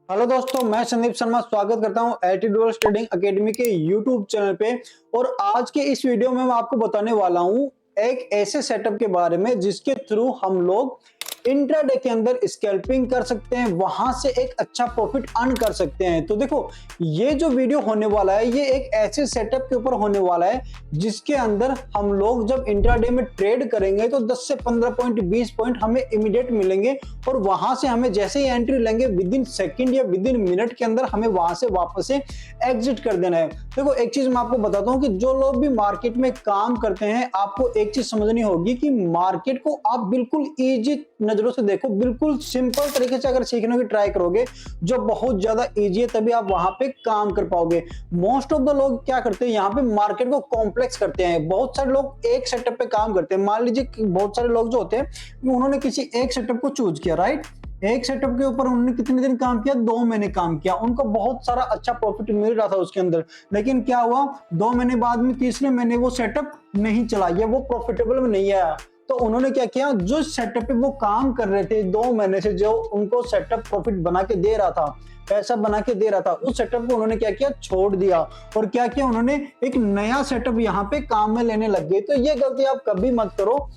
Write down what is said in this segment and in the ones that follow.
Hello दोस्तों, मैं संदीप शर्मा स्वागत करता हूं एटीट्यूड ट्रेडिंग एकेडमी के यूट्यूब चैनल पे। और आज के इस वीडियो में मैं आपको बताने वाला हूं एक ऐसे सेटअप के बारे में जिसके थ्रू हम लोग इंट्राडे के अंदर स्कैल्पिंग कर सकते हैं, वहां से एक अच्छा प्रॉफिट अर्न कर सकते हैं। तो देखो, ये जो वीडियो होने वाला है ये एक ऐसे सेटअप के ऊपर होने वाला है जिसके अंदर हम लोग जब इंट्राडे में ट्रेड करेंगे तो 10 से 15 पॉइंट 20 पॉइंट हमें इमीडिएट मिलेंगे और वहां से हमें जैसे ही एंट्री लेंगे विद इन सेकंड या विद इन मिनट के अंदर हमें वहां से वापस से एग्जिट कर देना है। देखो, एक चीज मैं आपको बताता हूं कि जो लोग भी मार्केट में काम करते हैं आपको एक चीज समझनी होगी कि मार्केट को आप बिल्कुल इजी नजरों से देखो, बिल्कुल सिंपल तरीके से अगर सीखने की ट्राई करोगे जो बहुत ज्यादा इजी है, तभी आप वहां पे काम कर पाओगे। मोस्ट ऑफ द लोग क्या करते हैं, यहाँ पे मार्केट को कॉम्प्लेक्स करते हैं। बहुत सारे लोग एक सेटअप पे काम करते हैं। मान लीजिए बहुत सारे लोग जो होते हैं उन्होंने किसी एक सेटअप को चूज किया, राइट। एक सेटअप के ऊपर उन्होंने कितने दिन काम किया, 2 महीने काम किया, उनको बहुत सारा अच्छा प्रॉफिट मिल रहा था उसके अंदर। लेकिन क्या हुआ, 2 महीने बाद में तीसरे महीने वो सेटअप नहीं चला या वो प्रॉफिटेबल में नहीं आया। तो उन्होंने क्या किया, जो सेटअप पे वो काम कर रहे थे 2 महीने से, जो उनको सेटअप प्रॉफिट बना के दे रहा था, पैसा बना के दे रहा था, उस सेटअप को उन्होंने क्या किया, छोड़ दिया। और क्या किया, उन्होंने एक नया सेटअप यहाँ पे काम में लेने लग गए। तो ये गलती आप कभी मत करो।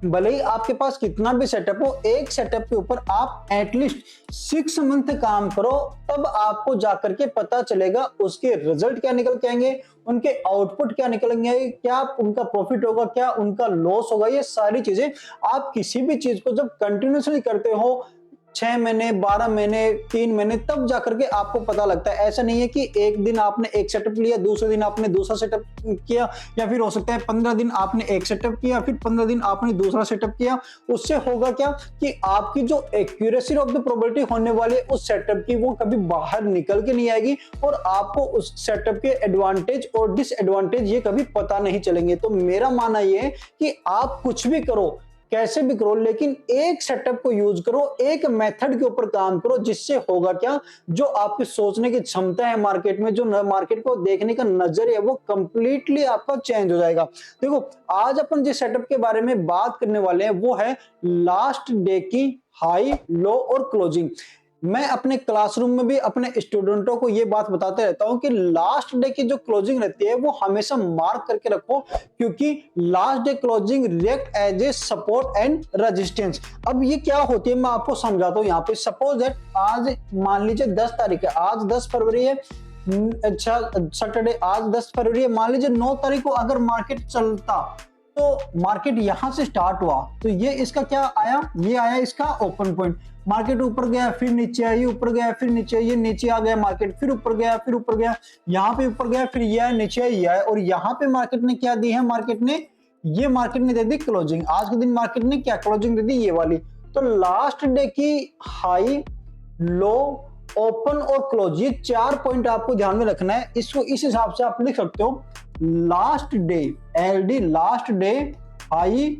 भले ही आपके पास कितना भी सेटअप हो, एक सेटअप के ऊपर आप एटलीस्ट 6 मंथ काम करो, तब आपको जाकर के पता चलेगा उसके रिजल्ट क्या निकल के आएंगे, उनके आउटपुट क्या निकलेंगे, क्या उनका प्रॉफिट होगा, क्या उनका लॉस होगा। ये सारी चीजें आप किसी भी चीज को जब कंटिन्यूसली करते हो 6 महीने, 12 महीने, 3 महीने, तब जाकर के आपको पता लगता है। ऐसा नहीं है कि एक दिन आपने एक सेटअप लिया, दूसरे दिन आपने दूसरा सेटअप किया, या फिर हो सकता है 15 दिन आपने एक सेटअप किया, फिर 15 दिन आपने दूसरा सेटअप किया। उससे होगा क्या कि आपकी जो एक्यूरेसी ऑफ द प्रोबेबिलिटी होने वाली है उस सेटअप की, वो कभी बाहर निकल के नहीं आएगी और आपको उस सेटअप के एडवांटेज और डिसएडवांटेज ये कभी पता नहीं चलेंगे। तो मेरा मानना ये है कि आप कुछ भी करो, कैसे भी करो, लेकिन एक सेटअप को यूज करो, एक मेथड के ऊपर काम करो, जिससे होगा क्या, जो आपकी सोचने की क्षमता है मार्केट में, जो मार्केट को देखने का नजरिया है, वो कंप्लीटली आपका चेंज हो जाएगा। देखो, आज अपन जिस सेटअप के बारे में बात करने वाले हैं वो है लास्ट डे की हाई, लो और क्लोजिंग। मैं अपने क्लासरूम में भी अपने स्टूडेंटों को ये बात बताते रहता हूं कि लास्ट डे की जो क्लोजिंग रहती है वो हमेशा मार्क करके रखो, क्योंकि last day closing react as a support and resistance. अब ये क्या होती है मैं आपको समझाता हूं। यहाँ पे सपोज दैट आज मान लीजिए 10 तारीख है, आज 10 फरवरी है, अच्छा सैटरडे, आज 10 फरवरी है। मान लीजिए 9 तारीख को अगर मार्केट चलता तो मार्केट यहां से स्टार्ट हुआ तो ये इसका क्या आया, ये आया इसका ओपन पॉइंट। मार्केट ऊपर गया, फिर नीचे आई, ऊपर गया, फिर नीचे, ये नीचे आ गया मार्केट, फिर ऊपर गया, फिर ऊपर गया, यहाँ पे ऊपर गया, फिर ये नीचे आई है। और यहाँ पे मार्केट ने क्या दी है, मार्केट ने दे दी क्लोजिंग। आज के दिन मार्केट ने क्या क्लोजिंग दे दी, ये वाली। तो लास्ट डे की हाई, लो, ओपन और क्लोज, ये 4 पॉइंट आपको ध्यान में रखना है। इसको इस हिसाब से आप लिख सकते हो, last day, LD, last day, high,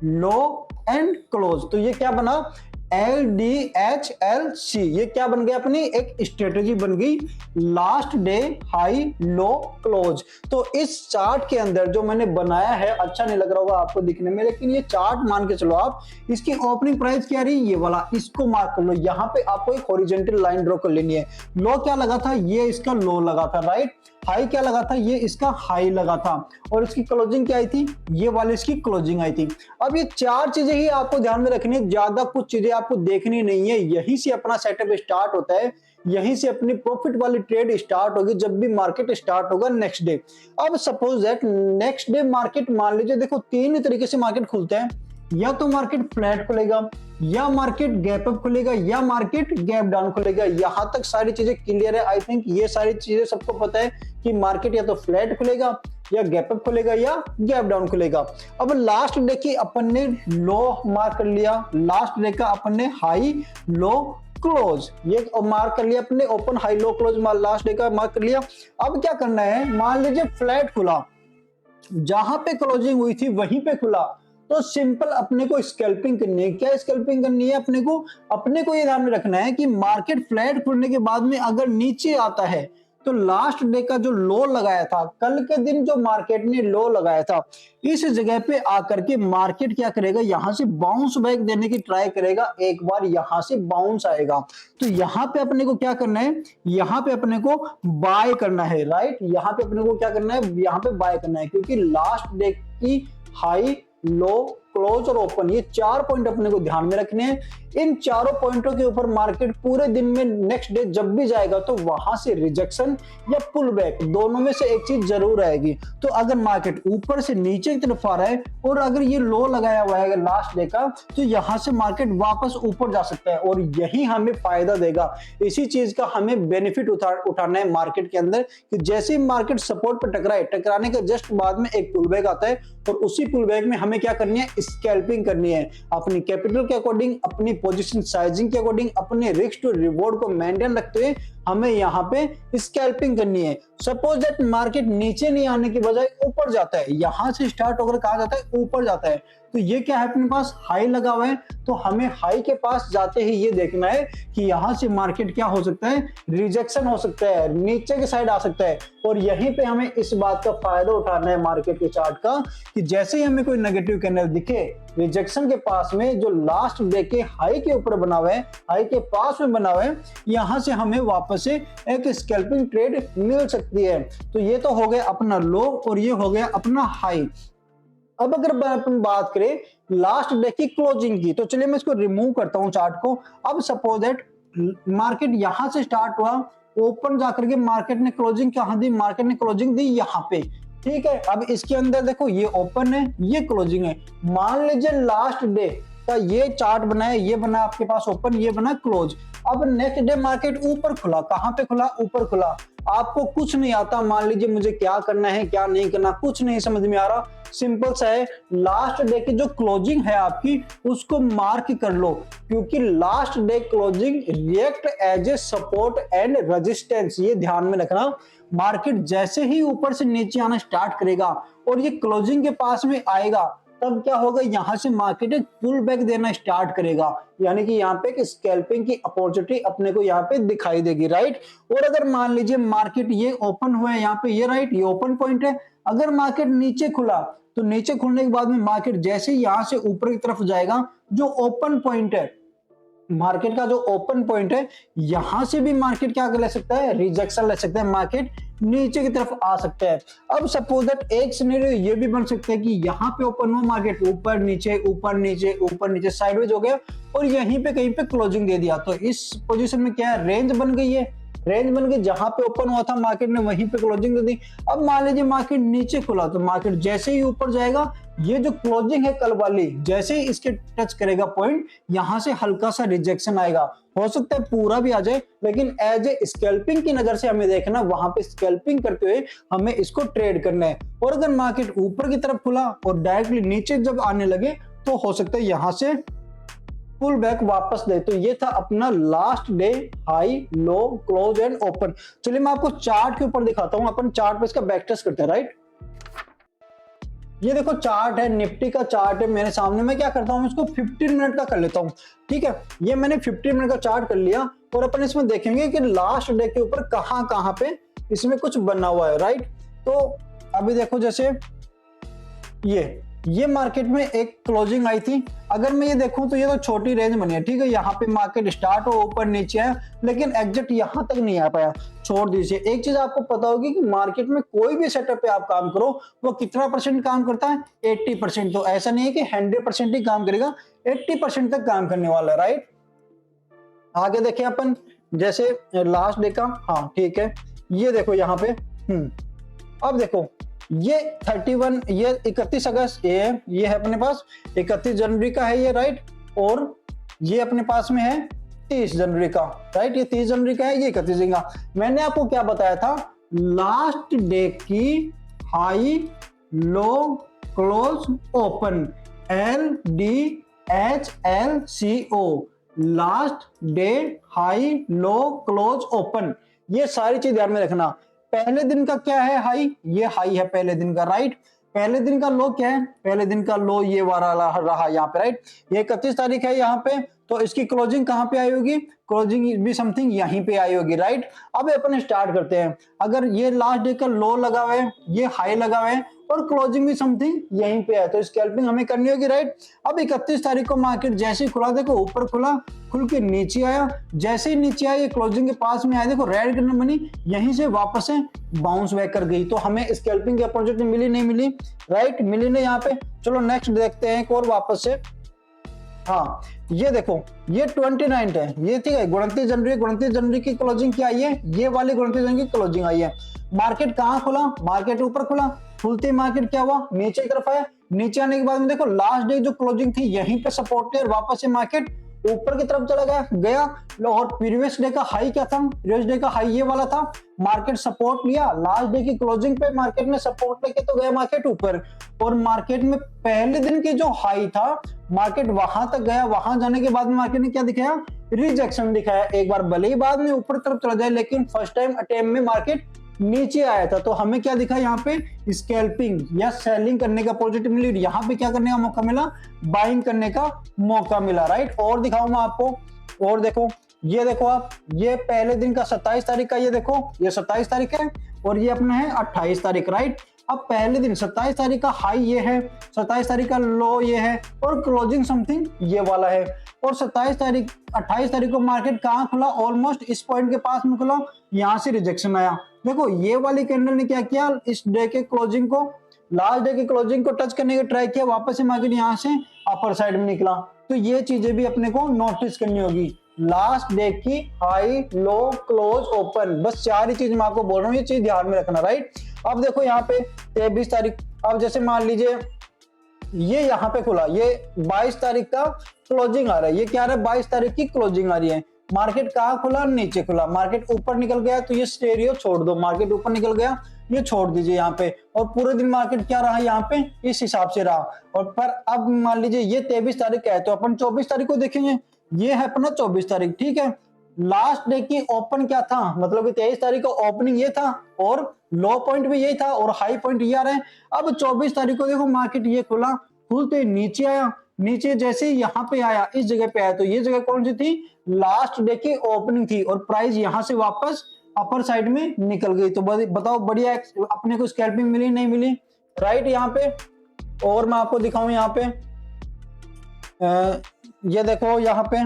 low and close. तो ये क्या बना, LDHLC। ये क्या बन गया, अपनी एक स्ट्रेटेजी बन गई, last day, high, low, close. तो इस चार्ट के अंदर जो मैंने बनाया है, अच्छा नहीं लग रहा होगा आपको दिखने में, लेकिन ये चार्ट मान के चलो आप, इसकी ओपनिंग प्राइस क्या रही, ये वाला, इसको मार्क कर लो। यहाँ पे आपको एक हॉरिजॉन्टल लाइन ड्रॉ कर लेनी है। लो क्या लगा था, ये इसका लो लगा था, राइट। हाई क्या लगा था, ये इसका हाई लगा था। और इसकी क्लोजिंग क्या आई थी, ये वाली इसकी क्लोजिंग आई थी। अब ये 4 चीजें ही आपको ध्यान में रखनी है, ज्यादा कुछ चीजें आपको देखनी नहीं है। यहीं से अपना सेटअप स्टार्ट होता है, यहीं से अपनी प्रॉफिट वाली ट्रेड स्टार्ट होगी जब भी मार्केट स्टार्ट होगा नेक्स्ट डे। अब suppose that next day market, मान लीजिए देखो 3 तरीके से मार्केट खुलता है, या तो मार्केट फ्लैट खुलेगा, या मार्केट गैप अप खुलेगा, या मार्केट गैप डाउन खुलेगा। यहां तक सारी चीजें क्लियर है। आई थिंक ये सारी चीजें सबको पता है कि मार्केट या तो फ्लैट खुलेगा, या गैप अप खुलेगा, या गैप डाउन खुलेगा। अब लास्ट डे की अपन ने लो मार्क कर लिया, लास्ट डे का अपन ने हाई, लो, क्लोज, ये मार्क कर लिया अपने, open, high, low, close last day का मार्क कर लिया। अब क्या करना है, मान लीजिए फ्लैट खुला, जहां पे क्लोजिंग हुई थी वहीं पे खुला, तो सिंपल अपने को स्कैल्पिंग करनी है। क्या स्कैल्पिंग करनी है, अपने को ये ध्यान में रखना है कि मार्केट फ्लैट खुलने के बाद में अगर नीचे आता है तो लास्ट डे का जो लो लगाया था, कल के दिन जो मार्केट ने लो लगाया था, इस जगह पे आकर के मार्केट क्या करेगा, यहां से बाउंस बैक देने की ट्राई करेगा, एक बार यहां से बाउंस आएगा। तो यहां पे अपने को क्या करना है, यहां पे अपने को बाय करना है, राइट। यहां पे अपने को क्या करना है, यहां पे बाय करना है, क्योंकि लास्ट डे की हाई, लो, क्लोज और ओपन, ये 4 पॉइंट अपने को ध्यान में रखने हैं। इन चारों पॉइंटों के ऊपर मार्केट पूरे दिन में नेक्स्ट डे जब भी जाएगा तो वहां से रिजेक्शन या पुल बैक, दोनों में से एक चीज जरूर आएगी। तो अगर मार्केट ऊपर से नीचे की तरफ आ रहा है और अगर ये लो लगाया हुआ है लास्ट डे का, तो यहां से मार्केट वापस ऊपर जा सकता है और यही हमें फायदा देगा। इसी चीज का हमें बेनिफिट उठाना है मार्केट के अंदर, कि जैसे ही मार्केट सपोर्ट पर टकराए, टकराने के जस्ट बाद में एक पुल बैक आता है और उसी पुल बैक में हमें क्या करनी है, स्कैल्पिंग करनी है। अपनी कैपिटल के अकॉर्डिंग, अपनी पोजीशन साइजिंग के अकॉर्डिंग, अपने रिस्क टू रिवॉर्ड को मेंटेन रखते हुए हमें यहाँ पे स्कैल्पिंग करनी है। सपोज दैट मार्केट नीचे नहीं आने की बजाय ऊपर जाता है, यहां से स्टार्ट होकर कहा जाता है ऊपर जाता है, तो ये क्या है, अपने पास हाई लगा हुआ है, तो हमें हाई के पास जाते ही ये देखना है कि यहां से मार्केट क्या हो सकता है, रिजेक्शन हो सकता है, नीचे के साइड आ सकता है। और यहीं पे हमें इस बात का फायदा उठाना है मार्केट के चार्ट का, कि जैसे ही हमें कोई नेगेटिव कैंडल दिखे रिजेक्शन के पास में, जो लास्ट डे के हाई के ऊपर बना हुआ है, हाई के पास में बना हुआ है, यहां से हमें वापस से एक स्कैल्पिंग ट्रेड मिल सकती है। तो ये तो हो गया अपना लो और ये हो गया अपना हाई। अब अगर अपन बात करें लास्ट डे की क्लोजिंग की, तो चलिए मैं इसको रिमूव करता हूं चार्ट को। अब सपोज दैट मार्केट यहां से स्टार्ट हुआ, ओपन जाकर के मार्केट ने क्लोजिंग कहां दी, मार्केट ने क्लोजिंग दी यहां पे, ठीक है। अब इसके अंदर देखो ये ओपन है, ये क्लोजिंग है। मान लीजिए लास्ट डे का ये चार्ट बनाया, ये बना आपके पास ओपन, ये बना क्लोज। अब नेक्स्ट डे मार्केट ऊपर खुला, कहां पे खुला, ऊपर खुला। आपको कुछ नहीं आता, मान लीजिए मुझे क्या करना है क्या नहीं करना, कुछ नहीं समझ में आ रहा, सिंपल सा है, लास्ट डे की जो क्लोजिंग है आपकी उसको मार्क कर लो, क्योंकि last day closing react as a support and resistance. ये ध्यान में रखना, मार्केट जैसे ही ऊपर से नीचे आना स्टार्ट करेगा और ये क्लोजिंग के पास में आएगा, तब क्या होगा, यहां से मार्केट एक पुल बैक देना स्टार्ट करेगा, यानी कि यहाँ पे एक स्कैल्पिंग की अपॉर्चुनिटी अपने को यहाँ पे दिखाई देगी, राइट। और अगर मान लीजिए मार्केट ये ओपन हुआ है यहाँ पे, ये राइट, ये ओपन पॉइंट है, अगर मार्केट नीचे खुला तो नीचे खुलने के बाद में मार्केट जैसे ही यहां से ऊपर की तरफ जाएगा, जो ओपन पॉइंट है मार्केट का, जो ओपन पॉइंट है, यहां से भी मार्केट क्या ले सकता है, रिजेक्शन ले सकता है, मार्केट नीचे की तरफ आ सकता है। अब सपोज दैट एक सिनेरियो ये भी बन सकता है कि यहाँ पे ओपन हो मार्केट, ऊपर नीचे ऊपर नीचे ऊपर नीचे साइडवेज हो गया और यहीं पे कहीं पे क्लोजिंग दे दिया, तो इस पोजीशन में क्या है, रेंज बन गई है, रेंज बन गई, जहां पे ओपन हुआ था मार्केट ने वहीं पे क्लोजिंग दे दी। अब मान लीजिए मार्केट नीचे खुला, तो मार्केट जैसे ही ऊपर जाएगा, ये जो क्लोजिंग है कल वाली, जैसे ही इसके टच करेगा पॉइंट, यहां से हल्का सा रिजेक्शन आएगा, हो सकता है पूरा भी आ जाए, लेकिन एज ए स्कैल्पिंग की नजर से हमें देखना, वहां पे स्कैल्पिंग करते हुए हमें इसको ट्रेड करना है। और अगर मार्केट ऊपर की तरफ खुला और डायरेक्टली नीचे जब आने लगे, तो हो सकता है यहां से पुल बैक वापस दे। तो ये था अपना last day high, low, close and open. चलिए मैं आपको चार्ट के ऊपर दिखाता हूं, अपन चार्ट पे इसका बैक टेस्ट करते हैं, राइट। ये देखो चार्ट है, निफ्टी का चार्ट है मेरे सामने। मैं क्या करता हूं, इसको 15 मिनट का कर लेता हूं, ठीक है। ये मैंने 15 मिनट का चार्ट कर लिया और अपन इसमें देखेंगे कि लास्ट डे के ऊपर कहां कहां पे इसमें कुछ बना हुआ है, राइट। तो अभी देखो जैसे ये मार्केट में एक क्लोजिंग आई थी, अगर मैं ये देखूं तो ये तो छोटी रेंज बनी है, ठीक है। यहाँ पे मार्केट स्टार्ट हो, ऊपर नीचे है, लेकिन एग्जिट यहाँ तक नहीं आ पाया, छोड़ दीजिए। एक चीज आपको पता होगी कि मार्केट में कोई भी सेटअप पे आप काम करो, वो कितना परसेंट काम करता है, 80%। तो ऐसा नहीं है कि 100% ही काम करेगा, 80% तक काम करने वाला है, राइट। आगे देखें अपन, जैसे लास्ट डे का, हाँ ठीक है, ये देखो यहाँ पे, अब देखो ये 31, ये 31 अगस्त, ये है अपने पास 31 जनवरी का है ये, राइट। और ये अपने पास में है 30 जनवरी का, राइट। ये 30 जनवरी का है, ये 31 का। मैंने आपको क्या बताया था, लास्ट डे की high, low, close, open, LDHLCO, last day high, low, close, open. ये सारी चीज ध्यान में रखना। पहले दिन का क्या है, हाई, ये हाई है पहले दिन का, राइट। पहले दिन का लो क्या है, पहले दिन का लो ये वाला रहा यहाँ पे, राइट। ये 31 तारीख है यहाँ पे, तो इसकी क्लोजिंग कहां पे आई होगी, क्लोजिंग भी समथिंग यहीं पे आई होगी, राइट। अब अपन स्टार्ट करते हैं। अगर ये लास्ट डे का लो लगा हुआ है, ये हाई लगा हुआ है और क्लोजिंग भी समथिंग यहीं पे है, तो स्कैल्पिंग हमें करनी होगी, राइट। अब 31 तारीख को मार्केट जैसे ही खुला, देखो ऊपर खुला, खुल के नीचे आया, जैसे ही नीचे आया ये क्लोजिंग के पास में आया, देखो रेड कलर बनी, यहीं से वापस से बाउंस बैक कर गई, तो हमें स्कैल्पिंग की अपॉर्चुनिटी मिली नहीं मिली, राइट, मिली नहीं यहाँ पे। चलो नेक्स्ट देखते हैं एक और वापस से। हाँ ये देखो ये 29 है, ये ठीक है 29 जनवरी, 29 जनवरी की क्लोजिंग क्या आई है, ये वाली 29 जनवरी की क्लोजिंग आई है। मार्केट कहाँ खुला, मार्केट ऊपर खुला, खुलते मार्केट क्या हुआ, नीचे की तरफ आया, नीचे आने के बाद में देखो लास्ट डे जो क्लोजिंग थी यहीं पे सपोर्ट थी और वापस से मार्केट ऊपर की तरफ चला गया। और प्रीवियस डे का हाई क्या था, प्रीवियस डे का हाई ये वाला था, मार्केट सपोर्ट लिया, लास्ट डे की क्लोजिंग पे मार्केट ने सपोर्ट लेके तो गया मार्केट ऊपर, और मार्केट में पहले दिन की जो हाई था मार्केट वहां तक गया, वहां जाने के बाद में मार्केट ने क्या दिखाया, रिजेक्शन दिखाया एक बार, भले ही बाद में ऊपर तरफ चला जाए लेकिन फर्स्ट टाइम अटेम्प्ट में मार्केट नीचे आया था, तो हमें क्या दिखा यहाँ पे स्कैल्पिंग या सेलिंग करने का पॉजिटिव मिली, यहाँ पे क्या करने का मौका मिला, बाइंग करने का मौका मिला, राइट। और दिखाऊं मैं आपको, और देखो ये देखो आप, ये पहले दिन का 27 तारीख का, ये देखो ये 27 तारीख है और ये अपना है 28 तारीख, राइट। अब पहले दिन 27 तारीख का हाई ये है, 27 तारीख का लो ये है और क्लोजिंग समथिंग ये वाला है, और 28 तारीख को मार्केट कहाँ खुला, ऑलमोस्ट इस पॉइंट के पास में खुला, यहाँ से रिजेक्शन आया। देखो ये वाली कैंडल ने क्या किया, इस डे के क्लोजिंग को, लास्ट डे की क्लोजिंग को टच करने का ट्राई किया, वापस से मार्केट यहाँ से अपर साइड में निकला। तो ये चीजें भी अपने को नोटिस करनी होगी, लास्ट डे की हाई लो क्लोज ओपन, बस 4 ही चीज मैं आपको बोल रहा हूँ, ये चीज ध्यान में रखना, राइट। अब देखो यहाँ पे 23 तारीख, अब जैसे मान लीजिए ये यहाँ पे खुला, ये 22 तारीख का क्लोजिंग आ रहा है, ये क्या आ रहा है 22 तारीख की क्लोजिंग आ रही है, मार्केट कहाँ खुला, नीचे खुला, मार्केट ऊपर निकल गया तो ये स्टेरियो छोड़ दो, मार्केट ऊपर निकल गया ये छोड़ दीजिए यहाँ पे, और पूरे दिन मार्केट क्या रहा यहाँ पे इस हिसाब से रहा। और पर अब मान लीजिए ये 23 तारीख का है तो अपन 24 तारीख को देखेंगे, ये है अपना 24 तारीख, ठीक है। लास्ट डे की ओपन क्या था, मतलब कि 23 तारीख को ओपनिंग ये था और लो पॉइंट भी यही था और हाई पॉइंट ये आ रहा है। अब 24 तारीख को देखो मार्केट ये खुला, खुलते नीचे आया, नीचे जैसे यहाँ पे आया, इस जगह पे आया, तो ये जगह कौन सी थी, लास्ट डे की ओपनिंग थी, और प्राइस यहाँ से वापस अपर साइड में निकल गई। तो बताओ बढ़िया अपने को स्कैल्पिंग मिली नहीं मिली, राइट। यहाँ पे और मैं आपको दिखाऊं, यहाँ पे ये देखो यहाँ पे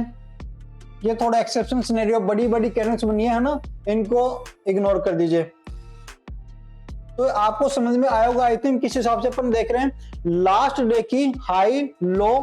ये थोड़ा एक्सेप्शन सिनेरियो, बड़ी बड़ी कैंडल्स बनी है ना, इनको इग्नोर कर दीजिए। तो आपको समझ में आया होगा आई थिंक किस हिसाब से अपन देख रहे हैं, लास्ट डे की हाई लो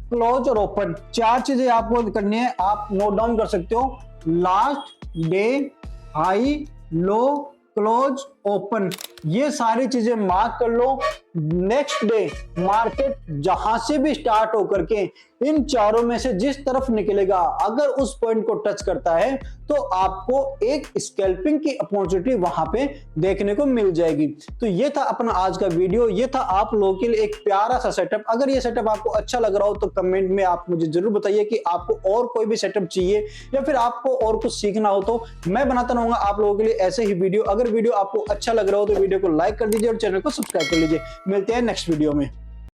क्लोज और ओपन, 4 चीजें आपको करनी है, आप नोट डाउन कर सकते हो, last day high low close open, ये सारी चीजें मार्क कर लो। नेक्स्ट डे मार्केट जहां से भी स्टार्ट होकर के इन चारों में से जिस तरफ निकलेगा, अगर उस पॉइंट को टच करता है तो आपको एक स्कैल्पिंग की अपॉर्चुनिटी वहां पे देखने को मिल जाएगी। तो ये था अपना आज का वीडियो, ये था आप लोगों के लिए एक प्यारा सा सेटअप। अगर ये सेटअप आपको अच्छा लग रहा हो तो कमेंट में आप मुझे जरूर बताइए कि आपको और कोई भी सेटअप चाहिए या फिर आपको और कुछ सीखना हो, तो मैं बनाता रहूंगा आप लोगों के लिए ऐसे ही वीडियो। अगर वीडियो आपको अच्छा लग रहा हो तो वीडियो को लाइक कर दीजिए और चैनल को सब्सक्राइब कर लीजिए। मिलते हैं नेक्स्ट वीडियो में।